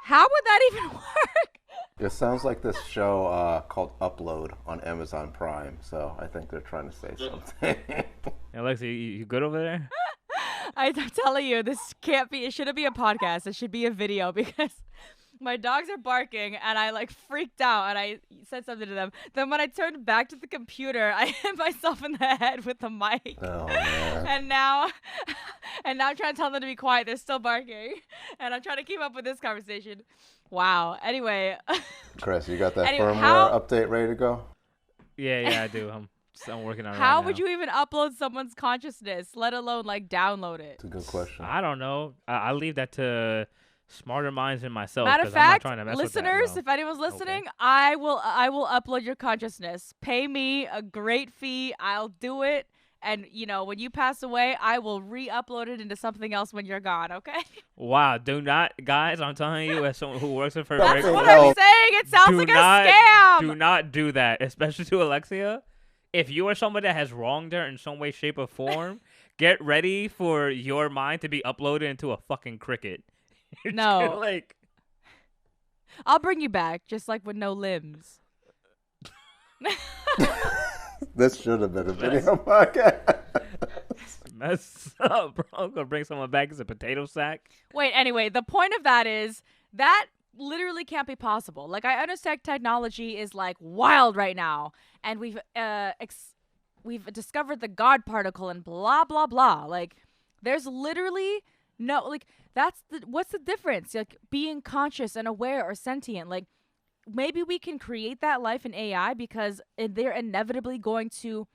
How would that even work? It sounds like this show called Upload on Amazon Prime, so I think they're trying to say something. Alexa, you good over there? I'm telling you, this can't be, it shouldn't be a podcast. It should be a video because my dogs are barking and I freaked out and I said something to them. Then when I turned back to the computer, I hit myself in the head with the mic. Oh, man. And now I'm trying to tell them to be quiet. They're still barking. And I'm trying to keep up with this conversation. Wow. Anyway. Chris, you got that firmware update ready to go? Yeah, I do. I'm working on it. How right would now. you even upload someone's consciousness, let alone download it? It's a good question. I don't know. I'll leave that to smarter minds than myself. Matter of 'cause I'm not fact, trying to mess listeners, with that, if anyone's listening, I will upload your consciousness. Pay me a great fee. I'll do it. And, when you pass away, I will re-upload it into something else when you're gone, okay? Wow, do not, guys, I'm telling you, as someone who works with her, That's what I'm saying. It sounds like a scam. Do not do that, especially to Alexia. If you are someone that has wronged her in some way, shape, or form, get ready for your mind to be uploaded into a fucking cricket. No. I'll bring you back, just with no limbs. This should have been a video podcast. Mess up, bro. I'm gonna bring someone back as a potato sack. Wait, anyway, the point of that is that literally can't be possible. I understand technology is wild right now, and we've discovered the God particle and blah blah blah. There's literally no what's the difference? Being conscious and aware or sentient. Maybe we can create that life in AI because they're inevitably going to,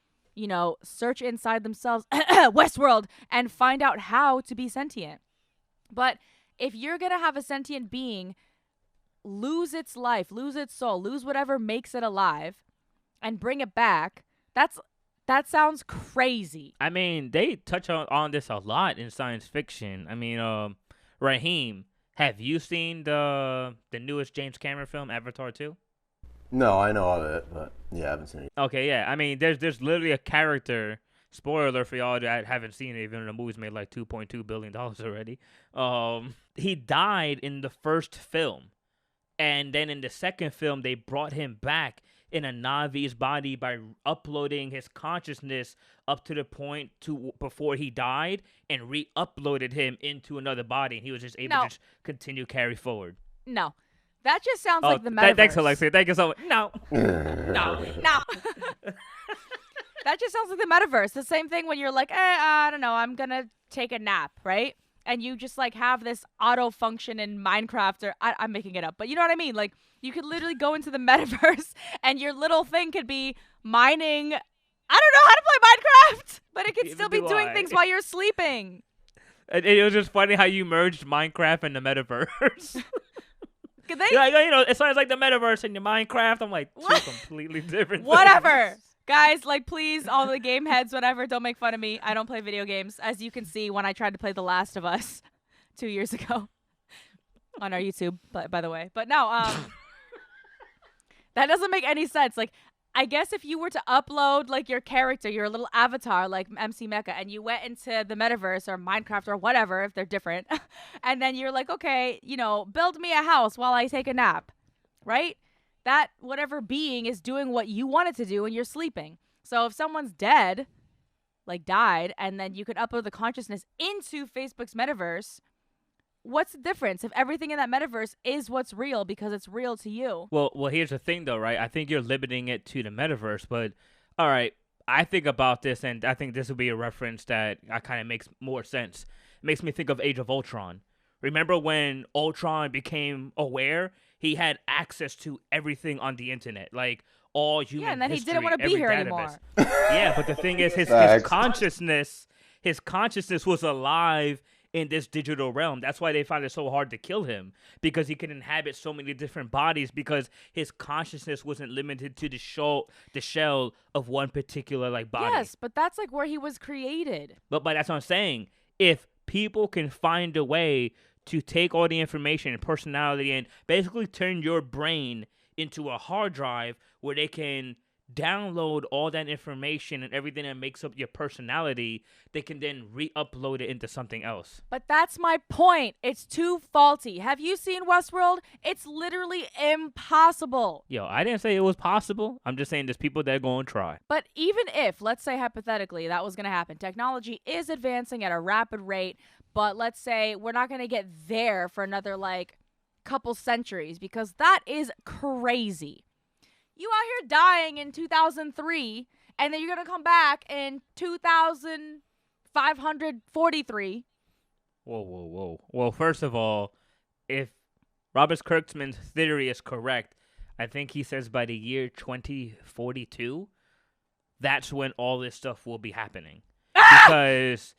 search inside themselves, Westworld, and find out how to be sentient. But if you're going to have a sentient being lose its life, lose its soul, lose whatever makes it alive, and bring it back, that sounds crazy. I mean, they touch on this a lot in science fiction. I mean, Raheem, have you seen the newest James Cameron film, Avatar 2? No, I know of it, but yeah, I haven't seen it. Okay, yeah. I mean, there's literally a character. Spoiler alert for y'all that haven't seen it, even though the movie's made $2.2 billion already. He died in the first film. And then in the second film, they brought him back in a Navi's body by uploading his consciousness up to the point before he died and re-uploaded him into another body. And he was just able to just continue carry forward. No. That just sounds like the metaverse. Thanks, Alexia. Thank you so much. No. No. That just sounds like the metaverse. The same thing when you're I don't know, I'm going to take a nap, right? and you just like have this auto function in Minecraft, or I'm making it up, but you know what I mean? Like you could literally go into the metaverse and your little thing could be mining. I don't know how to play Minecraft, but it could Neither still be do doing I. things while you're sleeping. It was just funny how you merged Minecraft and the metaverse. Could they? Like, you know, it sounds like the metaverse and your Minecraft. I'm like, two What? completely different Whatever. things. Guys, like, please, all the game heads, whatever, don't make fun of me. I don't play video games, as you can see when I tried to play The Last of Us 2 years ago on our YouTube, by the way. But no, that doesn't make any sense. Like, I guess if you were to upload, like, your character, your little avatar, like MC Mecha, and you went into the metaverse or Minecraft or whatever, if they're different, and then you're like, okay, you know, build me a house while I take a nap, right? That whatever being is doing what you want it to do and you're sleeping. So if someone's dead, like died, and then you could upload the consciousness into Facebook's metaverse, what's the difference if everything in that metaverse is what's real because it's real to you? Well, here's the thing, though, right? I think you're limiting it to the metaverse, but all right, I think about this, and I think this would be a reference that kind of makes more sense. It makes me think of Age of Ultron. Remember when Ultron became aware? He had access to everything on the internet, like all human Yeah, and then he history, didn't want to be every here database. anymore. Yeah, but the thing is, his Facts. consciousness was alive in this digital realm. That's why they found it so hard to kill him, because he could inhabit so many different bodies, because his consciousness wasn't limited to the shell of one particular like body. Yes, but that's like where he was created. But that's what I'm saying. If people can find a way to take all the information and personality and basically turn your brain into a hard drive where they can download all that information and everything that makes up your personality, they can then re-upload it into something else. But that's my point. It's too faulty. Have you seen Westworld? It's literally impossible. Yo, I didn't say it was possible. I'm just saying there's people that are going to try. But even if, let's say hypothetically, that was going to happen, technology is advancing at a rapid rate, but let's say we're not going to get there for another, like, couple centuries, because that is crazy. You out here dying in 2003, and then you're going to come back in 2543. Whoa. Well, first of all, if Robert Kurtzman's theory is correct, I think he says by the year 2042, that's when all this stuff will be happening. Because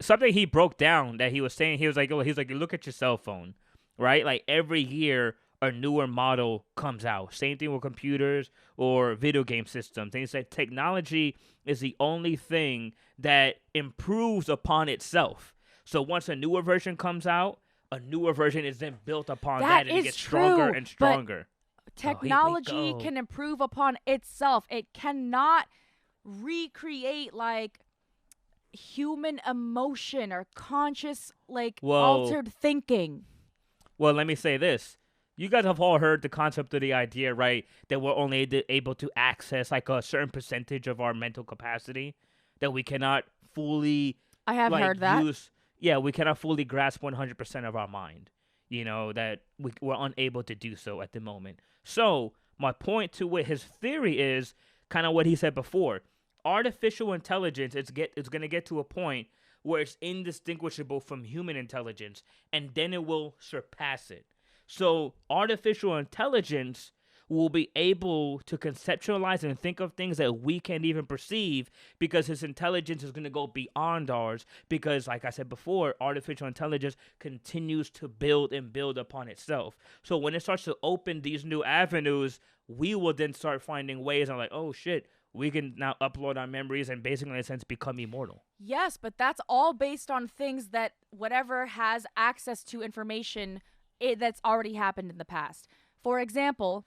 something he broke down that he was saying, he was like, you look at your cell phone, right? Like every year a newer model comes out. Same thing with computers or video game systems. And he said technology is the only thing that improves upon itself. So once a newer version comes out, a newer version is then built upon that and it gets stronger and stronger. Technology can improve upon itself. It cannot recreate like human emotion or conscious altered thinking. Well, let me say this. You guys have all heard the concept of the idea, right? That we're only able to access like a certain percentage of our mental capacity, that we cannot fully I have heard that. We cannot fully grasp 100% of our mind. You know, that we're unable to do so at the moment. So my point to what his theory is kind of what he said before. Artificial intelligence is going to get to a point where it's indistinguishable from human intelligence, and then it will surpass it. So artificial intelligence will be able to conceptualize and think of things that we can't even perceive, because his intelligence is going to go beyond ours, because like I said before, artificial intelligence continues to build and build upon itself. So when it starts to open these new avenues, we will then start finding ways and like, oh shit, we can now upload our memories and basically in a sense become immortal. Yes, but that's all based on things that whatever has access to information that's already happened in the past. For example,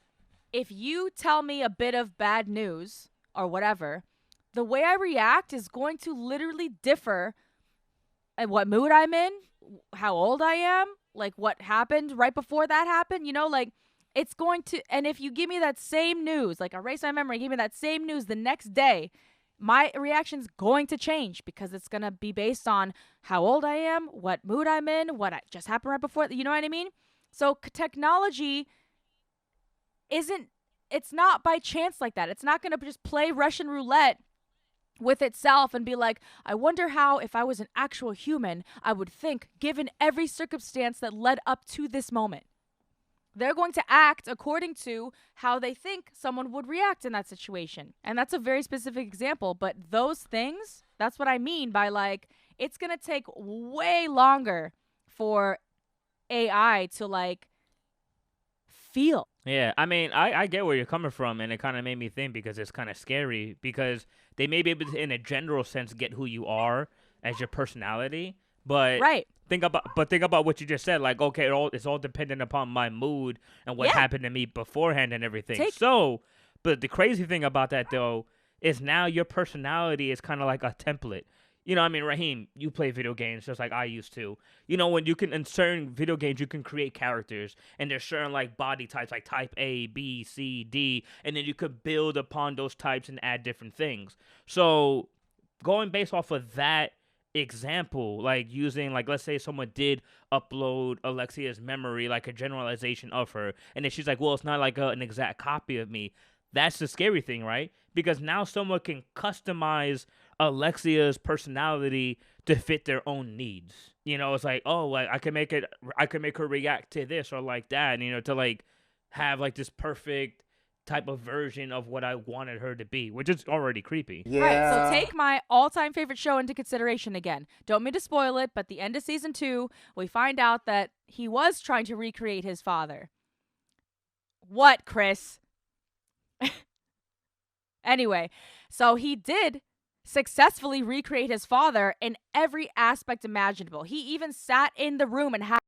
if you tell me a bit of bad news or whatever, the way I react is going to literally differ at what mood I'm in, how old I am, like what happened right before that happened, you know, like it's going to, and if you give me that same news, like erase my memory, give me that same news the next day, my reaction's going to change because it's going to be based on how old I am, what mood I'm in, what just happened right before, you know what I mean? So technology it's not by chance like that. It's not going to just play Russian roulette with itself and be like, I wonder how, if I was an actual human, I would think given every circumstance that led up to this moment. They're going to act according to how they think someone would react in that situation. And that's a very specific example, but those things, that's what I mean by like, it's going to take way longer for AI to like feel. Yeah, I mean, I get where you're coming from, and it kind of made me think because it's kind of scary because they may be able to, in a general sense, get who you are as your personality, but Right. think about what you just said. Like, okay, it's all dependent upon my mood and what Yeah. happened to me beforehand and everything. Take- So, but the crazy thing about that though is now your personality is kind of like a template. You know, I mean, Raheem, you play video games just like I used to. You know, when you can, in certain video games, you can create characters, and there's certain, like, body types, like type A, B, C, D, and then you could build upon those types and add different things. So, going based off of that example, like, using, like, let's say someone did upload Alexia's memory, like, a generalization of her, and then she's like, well, it's not like an exact copy of me. That's the scary thing, right? Because now someone can customize Alexia's personality to fit their own needs. You know, it's like, oh, like I can make her react to this or like that, you know, to like have like this perfect type of version of what I wanted her to be, which is already creepy. Yeah. Right, so take my all-time favorite show into consideration again. Don't mean to spoil it, but the end of season 2, we find out that he was trying to recreate his father. What, Chris? Anyway, so he did successfully recreate his father in every aspect imaginable. He even sat in the room and had